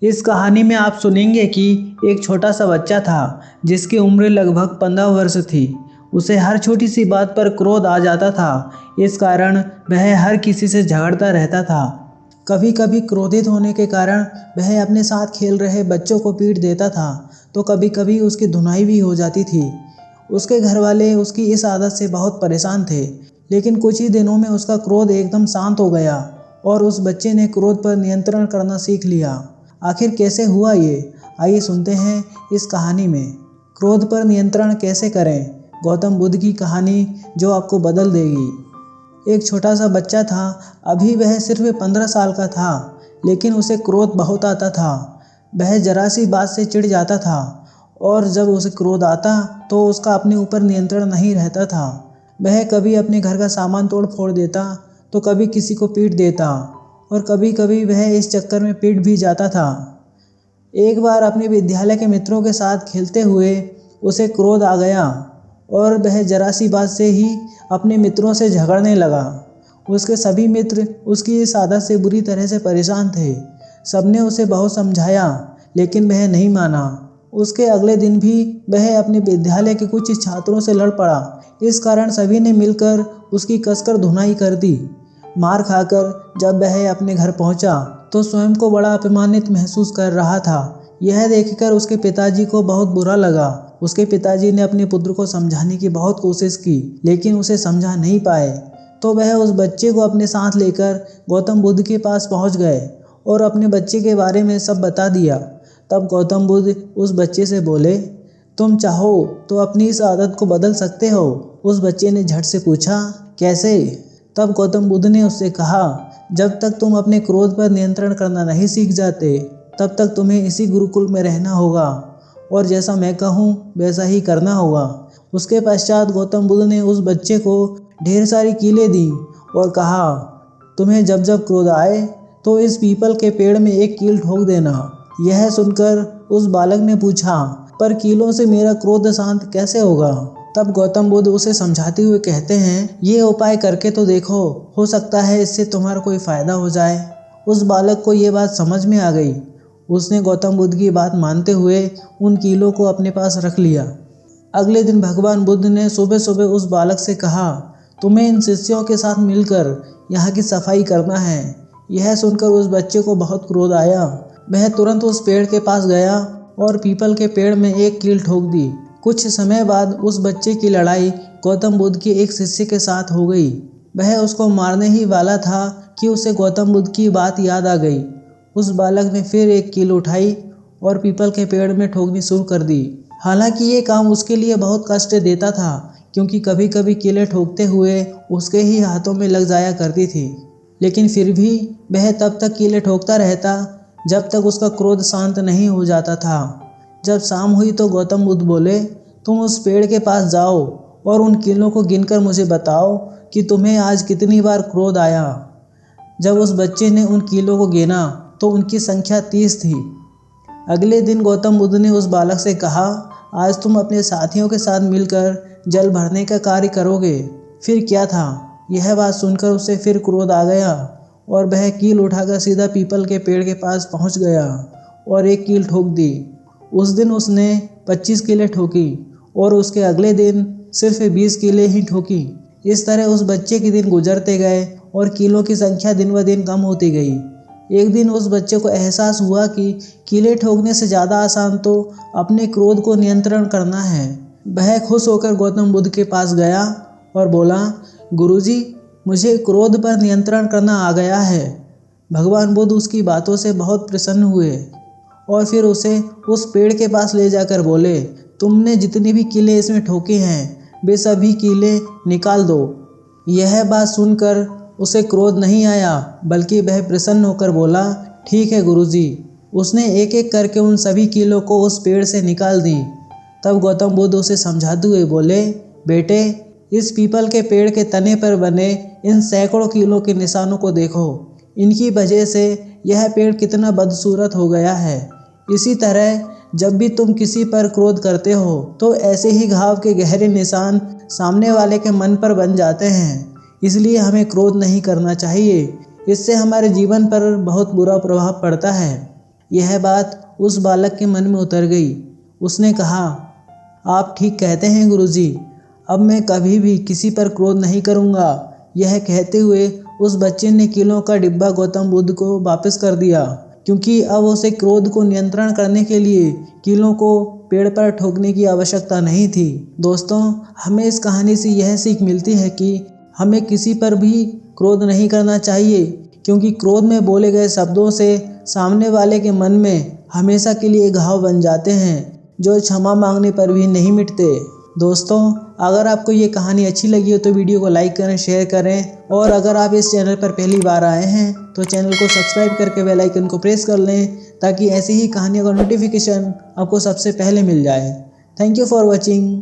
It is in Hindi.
इस कहानी में आप सुनेंगे कि एक छोटा सा बच्चा था जिसकी उम्र लगभग 15 वर्ष थी। उसे हर छोटी सी बात पर क्रोध आ जाता था। इस कारण वह हर किसी से झगड़ता रहता था। कभी कभी क्रोधित होने के कारण वह अपने साथ खेल रहे बच्चों को पीट देता था, तो कभी कभी उसकी धुनाई भी हो जाती थी। उसके घर वाले उसकी इस आदत से बहुत परेशान थे, लेकिन कुछ ही दिनों में उसका क्रोध एकदम शांत हो गया और उस बच्चे ने क्रोध पर नियंत्रण करना सीख लिया। आखिर कैसे हुआ ये? आइए सुनते हैं इस कहानी में। क्रोध पर नियंत्रण कैसे करें? गौतम बुद्ध की कहानी जो आपको बदल देगी। एक छोटा सा बच्चा था। अभी वह सिर्फ 15 साल का था, लेकिन उसे क्रोध बहुत आता था। वह जरा सी बात से चिढ़ जाता था और जब उसे क्रोध आता तो उसका अपने ऊपर नियंत्रण नहीं रहता था। वह कभी अपने घर का सामान तोड़ फोड़ देता, तो कभी किसी को पीट देता और कभी कभी वह इस चक्कर में पीट भी जाता था। एक बार अपने विद्यालय के मित्रों के साथ खेलते हुए उसे क्रोध आ गया और वह जरा सी बात से ही अपने मित्रों से झगड़ने लगा। उसके सभी मित्र उसकी इस आदत से बुरी तरह से परेशान थे। सबने उसे बहुत समझाया, लेकिन वह नहीं माना। उसके अगले दिन भी वह अपने विद्यालय के कुछ छात्रों से लड़ पड़ा। इस कारण सभी ने मिलकर उसकी कसकर धुनाई कर दी। मार खाकर जब वह अपने घर पहुंचा तो स्वयं को बड़ा अपमानित महसूस कर रहा था। यह देखकर उसके पिताजी को बहुत बुरा लगा। उसके पिताजी ने अपने पुत्र को समझाने की बहुत कोशिश की, लेकिन उसे समझा नहीं पाए। तो वह उस बच्चे को अपने साथ लेकर गौतम बुद्ध के पास पहुंच गए और अपने बच्चे के बारे में सब बता दिया। तब गौतम बुद्ध उस बच्चे से बोले, तुम चाहो तो अपनी इस आदत को बदल सकते हो। उस बच्चे ने झट से पूछा, कैसे? तब गौतम बुद्ध ने उससे कहा, जब तक तुम अपने क्रोध पर नियंत्रण करना नहीं सीख जाते, तब तक तुम्हें इसी गुरुकुल में रहना होगा और जैसा मैं कहूँ वैसा ही करना होगा। उसके पश्चात गौतम बुद्ध ने उस बच्चे को ढेर सारी कीलें दी और कहा, तुम्हें जब जब क्रोध आए तो इस पीपल के पेड़ में एक कील ठोक देना। यह सुनकर उस बालक ने पूछा, पर कीलों से मेरा क्रोध शांत कैसे होगा? तब गौतम बुद्ध उसे समझाते हुए कहते हैं, ये उपाय करके तो देखो, हो सकता है इससे तुम्हारा कोई फायदा हो जाए। उस बालक को ये बात समझ में आ गई। उसने गौतम बुद्ध की बात मानते हुए उन कीलों को अपने पास रख लिया। अगले दिन भगवान बुद्ध ने सुबह सुबह उस बालक से कहा, तुम्हें इन शिष्यों के साथ मिलकर यहाँ की सफाई करना है। यह सुनकर उस बच्चे को बहुत क्रोध आया। वह तुरंत उस पेड़ के पास गया और पीपल के पेड़ में एक कील ठोक दी। कुछ समय बाद उस बच्चे की लड़ाई गौतम बुद्ध के एक शिष्य के साथ हो गई। वह उसको मारने ही वाला था कि उसे गौतम बुद्ध की बात याद आ गई। उस बालक ने फिर एक कील उठाई और पीपल के पेड़ में ठोकनी शुरू कर दी। हालांकि ये काम उसके लिए बहुत कष्ट देता था, क्योंकि कभी कभी कीलें ठोकते हुए उसके ही हाथों में लग जाया करती थी। लेकिन फिर भी वह तब तक कीलें ठोकता रहता जब तक उसका क्रोध शांत नहीं हो जाता था। जब शाम हुई तो गौतम बुद्ध बोले, तुम उस पेड़ के पास जाओ और उन कीलों को गिनकर मुझे बताओ कि तुम्हें आज कितनी बार क्रोध आया। जब उस बच्चे ने उन कीलों को गिना तो उनकी संख्या 30 थी। अगले दिन गौतम बुद्ध ने उस बालक से कहा, आज तुम अपने साथियों के साथ मिलकर जल भरने का कार्य करोगे। फिर क्या था? यह बात सुनकर उसे फिर क्रोध आ गया और वह कील उठाकर सीधा पीपल के पेड़ के पास पहुंच गया और एक कील ठोक दी। उस दिन उसने 25 कीलें ठोकी और उसके अगले दिन सिर्फ 20 कीलें ही ठोकी। इस तरह उस बच्चे के दिन गुजरते गए और कीलों की संख्या दिन ब दिन कम होती गई। एक दिन उस बच्चे को एहसास हुआ कि कीलें ठोकने से ज़्यादा आसान तो अपने क्रोध को नियंत्रण करना है। वह खुश होकर गौतम बुद्ध के पास गया और बोला, गुरुजी, मुझे क्रोध पर नियंत्रण करना आ गया है। भगवान बुद्ध उसकी बातों से बहुत प्रसन्न हुए और फिर उसे उस पेड़ के पास ले जाकर बोले, तुमने जितनी भी कीलें इसमें ठोकी हैं, वे सभी कीलें निकाल दो। यह बात सुनकर उसे क्रोध नहीं आया, बल्कि वह प्रसन्न होकर बोला, ठीक है गुरुजी। उसने एक एक करके उन सभी कीलों को उस पेड़ से निकाल दी। तब गौतम बुद्ध उसे समझाते हुए बोले, बेटे, इस पीपल के पेड़ के तने पर बने इन सैकड़ों कीलों के निशानों को देखो। इनकी वजह से यह पेड़ कितना बदसूरत हो गया है। इसी तरह जब भी तुम किसी पर क्रोध करते हो तो ऐसे ही घाव के गहरे निशान सामने वाले के मन पर बन जाते हैं। इसलिए हमें क्रोध नहीं करना चाहिए। इससे हमारे जीवन पर बहुत बुरा प्रभाव पड़ता है। यह बात उस बालक के मन में उतर गई। उसने कहा, आप ठीक कहते हैं गुरुजी, अब मैं कभी भी किसी पर क्रोध नहीं करूँगा। यह कहते हुए उस बच्चे ने कीलों का डिब्बा गौतम बुद्ध को वापस कर दिया, क्योंकि अब उसे क्रोध को नियंत्रण करने के लिए कीलों को पेड़ पर ठोकने की आवश्यकता नहीं थी। दोस्तों, हमें इस कहानी से यह सीख मिलती है कि हमें किसी पर भी क्रोध नहीं करना चाहिए, क्योंकि क्रोध में बोले गए शब्दों से सामने वाले के मन में हमेशा के लिए घाव बन जाते हैं, जो क्षमा मांगने पर भी नहीं मिटते। दोस्तों, अगर आपको ये कहानी अच्छी लगी हो तो वीडियो को लाइक करें, शेयर करें, और अगर आप इस चैनल पर पहली बार आए हैं तो चैनल को सब्सक्राइब करके बेल आइकन को प्रेस कर लें, ताकि ऐसी ही कहानियों का नोटिफिकेशन आपको सबसे पहले मिल जाए। Thank you for watching.